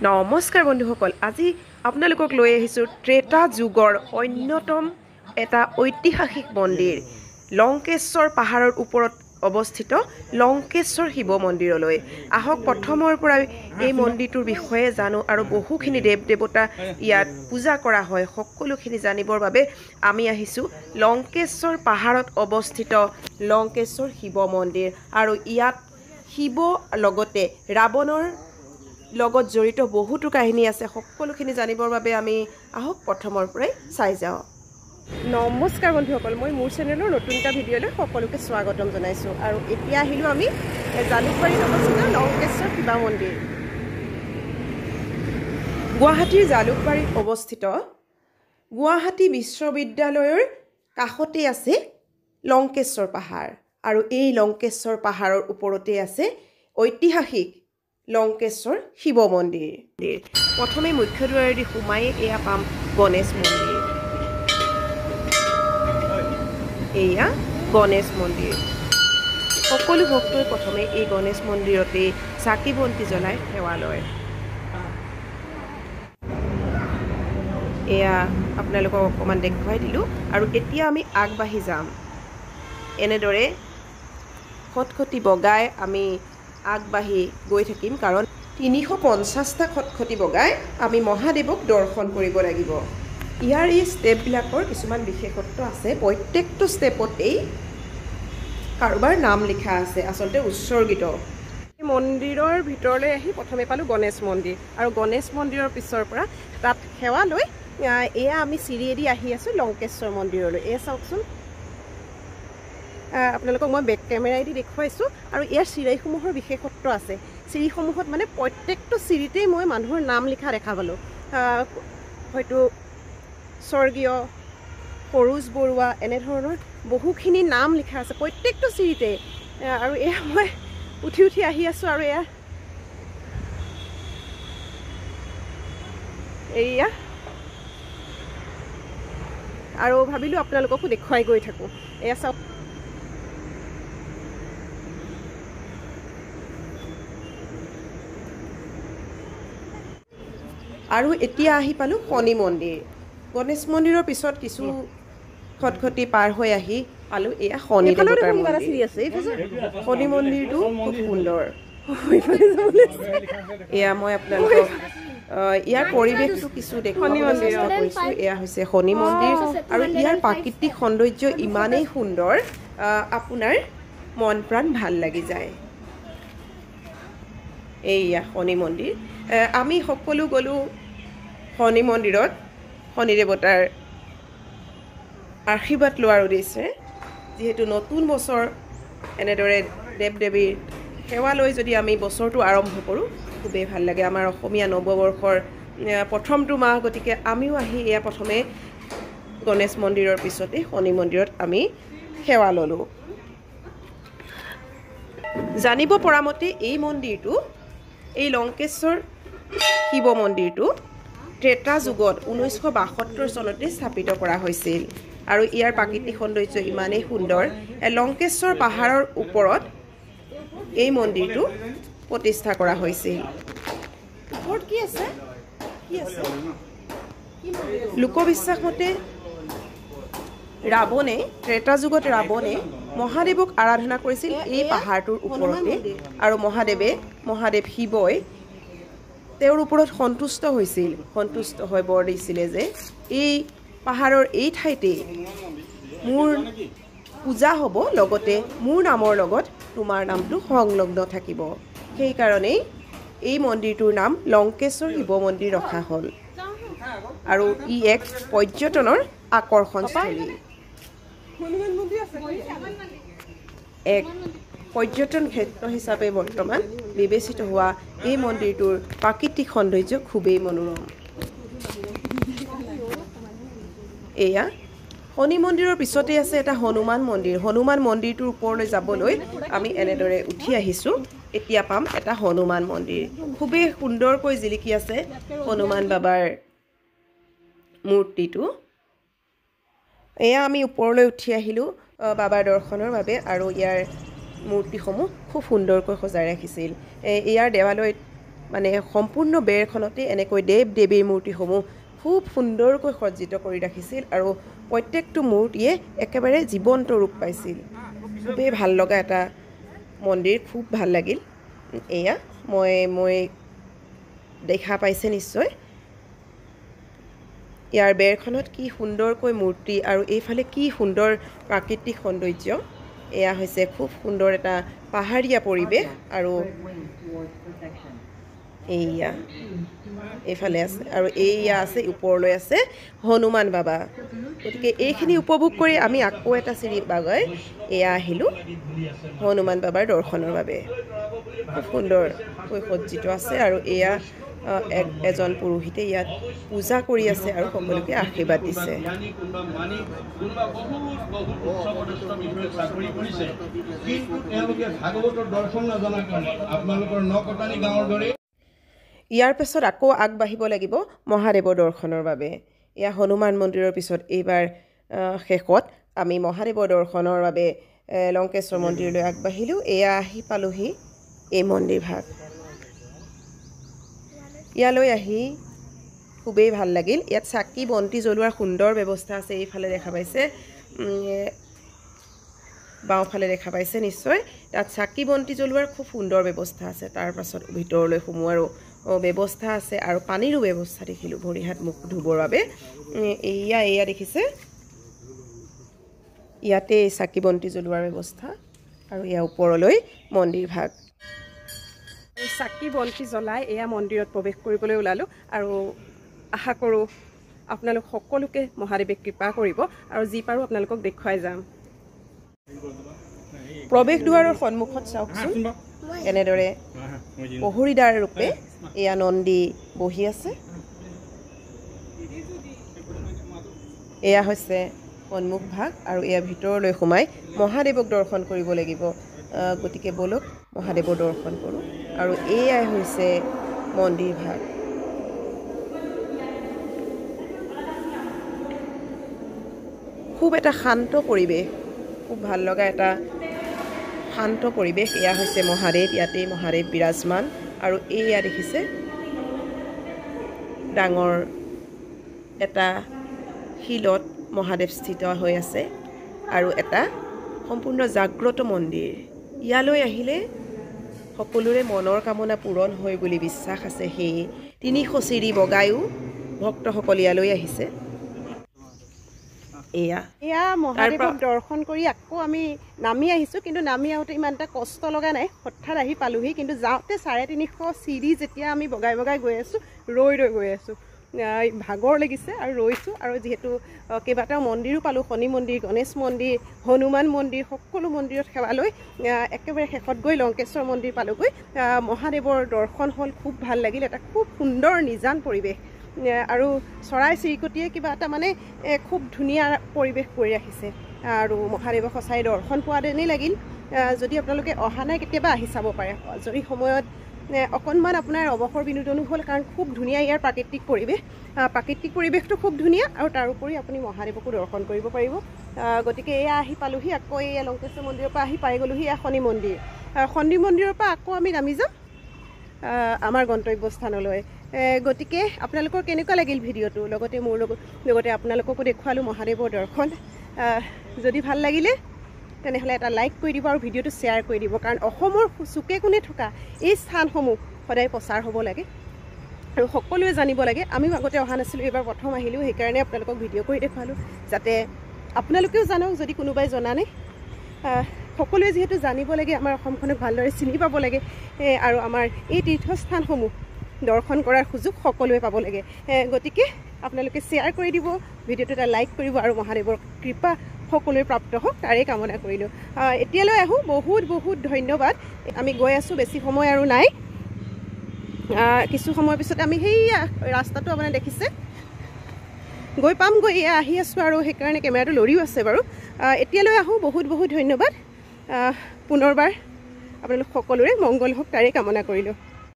নমস্কাৰ বন্ধুসকল, আজি আপোনালোকক লৈ আহিছোঁ ত্ৰেতা যুগৰ অন্যতম এটা ঐতিহাসিক মন্দিৰ লংকেশ্বৰ পাহাৰৰ ওপৰত অৱস্থিত লংকেশ্বৰ শিৱ মন্দিৰলৈ। আহক প্ৰথমৰ পৰাই এই মন্দিৰটোৰ বিষয়ে জানো আৰু বহুখিনি দেৱ দেৱতা ইয়াত পূজা কৰা হয়। সকলোখিনি জানিবৰ বাবে আমি আহিছোঁ লংকেশ্বৰ পাহাৰত অৱস্থিত লংকেশ্বৰ শিৱ মন্দিৰ। আৰু ইয়াত শিৱ লগতে ৰাৱণৰ লগত জড়িত বহুতো কাহিনী আছে। সকলোখিনি জানিবৰ বাবে আমি আহক প্ৰথমৰ পৰাই চাই যাওঁ। নমস্কাৰ বন্ধুসকল, মই মোৰ চেনেলৰ নতুন এটা ভিডিঅ'লৈ সকলোকে স্বাগতম জনাইছোঁ। আৰু এতিয়া আহিলোঁ আমি জালুকবাৰীত অৱস্থিত লংকেশ্বৰ শিৱ মন্দিৰ। গুৱাহাটীৰ জালুকবাৰীত অৱস্থিত গুৱাহাটী বিশ্ববিদ্যালয়ৰ কাষতে আছে লংকেশ্বৰ পাহাৰ। আৰু এই লংকেশ্বৰ পাহাৰৰ ওপৰতে আছে ঐতিহাসিক লংকেশ্বৰ শিৱ মন্দিৰ। প্ৰথমে মুখ্য দুৱাৰেদি সোমাই এয়া পাম গণেশ মন্দিৰ। এয়া গণেশ মন্দিৰ। সকলো ভক্তই প্ৰথমে এই গণেশ মন্দিৰতে চাকি বন্তি জ্বলাই সেৱা লয়। এয়া আপোনালোকক অকণমান দেখুৱাই দিলোঁ। আৰু এতিয়া আমি আগবাঢ়ি যাম। এনেদৰে খটখটি বগাই আমি আগবাঢ়ি গৈ থাকিম, কাৰণ 350টা খটখটি বগাই আমি মহাদেৱক দৰ্শন কৰিব লাগিব। ইয়াৰ এই ষ্টেপবিলাকৰ কিছুমান বিশেষত্ব আছে। প্ৰত্যেকটো ষ্টেপতেই কাৰোবাৰ নাম লিখা আছে, আচলতে উৎসৰ্গিত। মন্দিৰৰ ভিতৰলৈ আহি প্ৰথমে পালোঁ গণেশ মন্দিৰ। আৰু গণেশ মন্দিৰৰ পিছৰ পৰা তাত সেৱা লৈ এয়া আমি চিৰিয়েদি আহি আছোঁ লংকেশ্বৰ মন্দিৰলৈ। এয়া চাওকচোন, আপোনালোকক মই বেক কেমেৰাইদি দেখুৱাইছোঁ। আৰু ইয়াৰ চিৰিসমূহৰ বিশেষত্ব আছে। চিৰিসমূহত মানে প্ৰত্যেকটো চিৰিতেই মই মানুহৰ নাম লিখা দেখা পালোঁ। হয়তো স্বৰ্গীয় সৰোজ বৰুৱা, এনেধৰণৰ বহুখিনি নাম লিখা আছে প্ৰত্যেকটো চিৰিতে। আৰু এয়া মই উঠি উঠি আহি আছোঁ। আৰু এয়া আৰু ভাবিলোঁ আপোনালোককো দেখুৱাই গৈ থাকোঁ। এয়া চাওক, আৰু এতিয়া আহি পালোঁ শনি মন্দিৰ। গণেশ মন্দিৰৰ পিছত কিছু খটখটি পাৰ হৈ আহি পালোঁ এয়া শনি দেৱতাৰ মন্দিৰ। শনি মন্দিৰটো খুব সুন্দৰ। এয়া মই আপোনালোকক ইয়াৰ পৰিৱেশটো কিছু দেখুৱাবলৈ চেষ্টা কৰিছোঁ। এয়া হৈছে শনি মন্দিৰ। আৰু ইয়াৰ প্ৰাকৃতিক সৌন্দৰ্য ইমানেই সুন্দৰ, আপোনাৰ মন প্ৰাণ ভাল লাগি যায়। এইয়া শনি মন্দিৰ। আমি সকলো গ'লোঁ শনি মন্দিৰত শনি দেৱতাৰ আশীৰ্বাদ লোৱাৰ উদ্দেশ্যে। যিহেতু নতুন বছৰ, এনেদৰে দেৱ দেৱীৰ সেৱা লৈ যদি আমি বছৰটো আৰম্ভ কৰোঁ, খুবেই ভাল লাগে। আমাৰ অসমীয়া নৱবৰ্ষৰ প্ৰথমটো মাহ, গতিকে আমিও আহি এয়া প্ৰথমে গণেশ মন্দিৰৰ পিছতে শনি মন্দিৰত আমি সেৱা ল'লোঁ। জানিব পৰা মতে এই মন্দিৰটো, এই লংকেশ্বৰ শিৱ মন্দিৰটো ত্ৰেতা যুগত 1972 চনতে স্থাপিত কৰা হৈছিল। আৰু ইয়াৰ প্ৰাকৃতিক সৌন্দৰ্য ইমানেই সুন্দৰ। লংকেশ্বৰ পাহাৰৰ ওপৰত এই মন্দিৰটো প্ৰতিষ্ঠা কৰা হৈছিল। ওপৰত কি আছে? লোকবিশ্বাস মতে ৰাৱণে, ত্ৰেতা যুগত ৰাৱণে মহাদেৱক আৰাধনা কৰিছিল এই পাহাৰটোৰ ওপৰতে। আৰু মহাদেৱ শিৱই তেওঁৰ ওপৰত সন্তুষ্ট হৈছিল। সন্তুষ্ট হৈ বৰ দিছিলে যে এই পাহাৰৰ এই ঠাইতে মোৰ পূজা হ'ব, লগতে মোৰ নামৰ লগত তোমাৰ নামটো সংলগ্ন থাকিব। সেইকাৰণেই এই মন্দিৰটোৰ নাম লংকেশ্বৰ শিৱ মন্দিৰ ৰখা হ'ল। আৰু ই এক পৰ্যটনৰ আকৰ্ষণস্থলী। এক পৰ্যটন ক্ষেত্ৰ হিচাপে বৰ্তমান বিবেচিত হোৱা এই মন্দিৰটোৰ প্ৰাকৃতিক সৌন্দৰ্য খুবেই মনোৰম। এয়া শনি মন্দিৰৰ পিছতে আছে এটা হনুমান মন্দিৰ। হনুমান মন্দিৰটোৰ ওপৰলৈ যাবলৈ আমি এনেদৰে উঠি আহিছোঁ। এতিয়া পাম এটা হনুমান মন্দিৰ। খুবেই সুন্দৰকৈ জিলিকি আছে হনুমান বাবাৰ মূৰ্তিটো। এয়া আমি ওপৰলৈ উঠি আহিলোঁ বাবাৰ দৰ্শনৰ বাবে। আৰু ইয়াৰ মূৰ্তিসমূহ খুব সুন্দৰকৈ সজাই ৰাখিছিল। ইয়াৰ মানে সম্পূৰ্ণ বেৰখনতে এনেকৈ দেৱ দেৱীৰ মূৰ্তিসমূহ খুব সুন্দৰকৈ সজ্জিত কৰি ৰাখিছিল আৰু প্ৰত্যেকটো মূৰ্তিয়ে একেবাৰে জীৱন্ত ৰূপ পাইছিল খুবেই ভাল লগা এটা মন্দিৰ খুব ভাল লাগিল এয়া মই দেখা পাইছে নিশ্চয় ইয়াৰ বেৰখনত কি সুন্দৰকৈ মূৰ্তি আৰু এইফালে কি সুন্দৰ প্ৰাকৃতিক সৌন্দৰ্য এয়া হৈছে খুব সুন্দৰ এটা পাহাৰীয়া পৰিৱেশ আৰু এইয়া এইফালে আছে আৰু এইয়া আছে ওপৰলৈ আছে হনুমান বাবা গতিকে এইখিনি উপভোগ কৰি আমি আকৌ এটা চিৰি বগাই এয়া আহিলোঁ হনুমান বাবাৰ দৰ্শনৰ বাবে খুব সুন্দৰকৈ সজ্জিত আছে আৰু এয়া এজন পুৰোহিতে ইয়াত পূজা কৰি আছে আৰু সকলোকে আশীৰ্বাদ দিছে ইয়াৰ পিছত আকৌ আগবাঢ়িব লাগিব মহাদেৱৰ দৰ্শনৰ বাবে এয়া হনুমান মন্দিৰৰ পিছত এইবাৰ শেষত আমি মহাদেৱৰ দৰ্শনৰ বাবে লংকেশ্বৰ মন্দিৰলৈ আগবাঢ়িলোঁ এয়া আহি পালোহি এই মন্দিৰ ভাগ ইয়ালৈ আহি খুবেই ভাল লাগিল ইয়াত চাকি বন্তি জ্বলোৱাৰ সুন্দৰ ব্যৱস্থা আছে এইফালে দেখা পাইছে বাওঁফালে দেখা পাইছে নিশ্চয় তাত চাকি বন্তি জ্বলোৱাৰ খুব সুন্দৰ ব্যৱস্থা আছে তাৰ পাছত ভিতৰলৈ সোমোৱাৰো ব্যৱস্থা আছে আৰু পানীৰো ব্যৱস্থা দেখিলোঁ ভৰি হাত মুখ ধুবৰ বাবে এয়া দেখিছে ইয়াতে চাকি বন্তি জ্বলোৱাৰ ব্যৱস্থা আৰু ইয়াৰ ওপৰলৈ মন্দিৰ ভাগ চাকি বন্তি জ্বলাই এয়া মন্দিৰত প্ৰৱেশ কৰিবলৈ ওলালোঁ আৰু আশা কৰোঁ আপোনালোক সকলোকে মহাদেৱে কৃপা কৰিব আৰু যি পাৰোঁ আপোনালোকক দেখুৱাই যাম প্ৰৱেশ দুৱাৰৰ সন্মুখত চাওকচোন এনেদৰে পহৰীদাৰ ৰূপে এয়া নন্দী বহি আছে এয়া হৈছে সন্মুখ ভাগ আৰু এয়া ভিতৰলৈ সোমাই মহাদেৱক দৰ্শন কৰিব লাগিব গতিকে বলক মহাদেৱৰ দৰ্শন কৰোঁ আৰু এয়াই হৈছে মন্দিৰ ভাগ খুব এটা শান্ত পৰিৱেশ খুব ভাল লগা এটা শান্ত পৰিৱেশ এয়া হৈছে মহাদেৱ ইয়াতে মহাদেৱ বিৰাজমান আৰু এয়া দেখিছে ডাঙৰ এটা শিলত মহাদেৱ স্থিত হৈ আছে আৰু এটা সম্পূৰ্ণ জাগ্ৰত মন্দিৰ ইয়ালৈ আহিলে সকলোৰে মনৰ কামনা পূৰণ হয় বুলি বিশ্বাস আছে সেয়ে 300 চিৰি বগায়ো ভক্তসকল ইয়ালৈ আহিছে এয়া মহাদেৱক দৰ্শন কৰি আকৌ আমি নামি আহিছোঁ কিন্তু নামি আহোঁতে ইমান এটা কষ্ট লগা নাই হঠাৎ আহি পালোহি কিন্তু যাওঁতে 350 চিৰি যেতিয়া আমি বগাই গৈ আছোঁ ৰৈ গৈ আছোঁ ভাগৰ লাগিছে আৰু ৰৈছোঁ আৰু যিহেতু কেইবাটাও মন্দিৰো পালোঁ শনি মন্দিৰ গণেশ মন্দিৰ হনুমান মন্দিৰ সকলো মন্দিৰত সেৱা লৈ একেবাৰে শেষত গৈ লংকেশ্বৰ মন্দিৰ পালোঁগৈ মহাদেৱৰ দৰ্শন হ'ল খুব ভাল লাগিল এটা খুব সুন্দৰ নিজান পৰিৱেশ আৰু চৰাই চিৰিকটিয়ে কিবা এটা মানে খুব ধুনীয়া পৰিৱেশ কৰি ৰাখিছে আৰু মহাদেৱক সঁচাই দৰ্শন পোৱা যেনেই লাগিল যদি আপোনালোকে অহা নাই কেতিয়াবা আহি চাব পাৰে যদি সময়ত অকণমান আপোনাৰ অৱসৰ বিনোদনো হ'ল কাৰণ খুব ধুনীয়া ইয়াৰ প্ৰাকৃতিক পৰিৱেশটো খুব ধুনীয়া আৰু তাৰোপৰি আপুনি মহাদেৱকো দৰ্শন কৰিব পাৰিব গতিকে এয়া আহি পালোহি আকৌ এয়া লংকেশ্বৰ মন্দিৰৰ পৰা আহি পাই গ'লোহি এয়া শনি মন্দিৰৰ পৰা আকৌ আমি নামি যাম আমাৰ গন্তব্যস্থানলৈ গতিকে আপোনালোকৰ কেনেকুৱা লাগিল ভিডিঅ'টো লগতে মোৰ লগতে আপোনালোককো দেখুৱালোঁ মহাদেৱৰ দৰ্শন যদি ভাল লাগিলে তেনেহ'লে এটা লাইক কৰি দিব আৰু ভিডিঅ'টো শ্বেয়াৰ কৰি দিব কাৰণ অসমৰ চুকে কোণে থকা এই স্থানসমূহ সদায় প্ৰচাৰ হ'ব লাগে আৰু সকলোৱে জানিব লাগে আমিও আগতে অহা নাছিলোঁ এইবাৰ প্ৰথম আহিলোঁ সেইকাৰণে আপোনালোকক ভিডিঅ' কৰি দেখুৱালোঁ যাতে আপোনালোকেও জানক যদি কোনোবাই জনা নাই সকলোৱে যিহেতু জানিব লাগে আমাৰ অসমখনক ভালদৰে চিনি পাব লাগে আৰু আমাৰ এই তীৰ্থস্থানসমূহ দৰ্শন কৰাৰ সুযোগ সকলোৱে পাব লাগে গতিকে আপোনালোকে শ্বেয়াৰ কৰি দিব ভিডিঅ'টো এটা লাইক কৰিব আৰু মহাদেৱৰ কৃপা সকলোৱে প্ৰাপ্ত হওক তাৰে কামনা কৰিলোঁ এতিয়ালৈ আহোঁ বহুত ধন্যবাদ আমি গৈ আছোঁ বেছি সময় আৰু নাই কিছু সময়ৰ পিছত আমি সেই ৰাস্তাটো আপোনাৰ দেখিছে গৈ পামগৈ এয়া আহি আছোঁ আৰু সেইকাৰণে কেমেৰাটো লৰিও আছে বাৰু এতিয়ালৈ আহোঁ বহুত ধন্যবাদ পুনৰবাৰ আপোনালোক সকলোৰে মংগল হওক তাৰে কামনা কৰিলোঁ